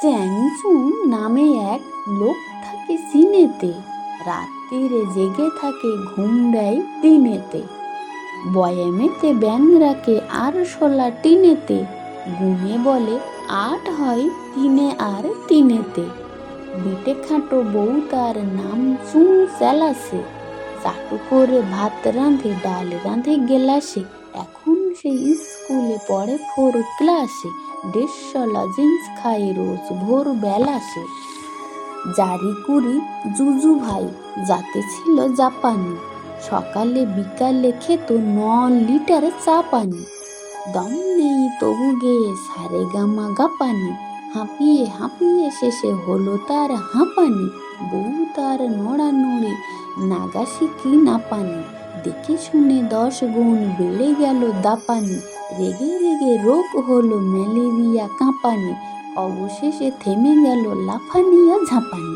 চ্যাংচুং নামে এক লোক থাকে চীনেতে, রাত্রিরে জেগে থাকে ঘুম দেয় দিনেতে। বয়ামেতে ব্যাঙ রাখে আর শোলা টিনেতে, গুনে বলে 8 হয় 3 আর 3-তে। বিটে খাটো বউ তার নাম চুং চেলাসে, চাটু করে ভাত রাঁধে ডাল রাঁধে গেলাসে। এখন সে স্কুলে পড়ে 4 ক্লাসে, ড্রেসওয়ালা জিন্স খায় রোজ ভোর বেলাসে। জারি কুরি জুজু ভাই যাতে ছিল জাপানি, সকালে বিকালে খেত 9 লিটার চা পানি। দম নেই তবু গেয়ে সারে গামা গাপানি, হাঁপিয়ে হাঁপিয়ে শেষে হলো তার হাঁপানি। বউ তার নড়ানড়ি নাগা শিখি না পানি, দেখে শুনে 10 গুণ বেড়ে গেল দাপানি। রেগে রেগে রোগ হলো ম্যালেরিয়া কাঁপানি, অবশেষে থেমে গেল লাফানি আর ঝাঁপানি।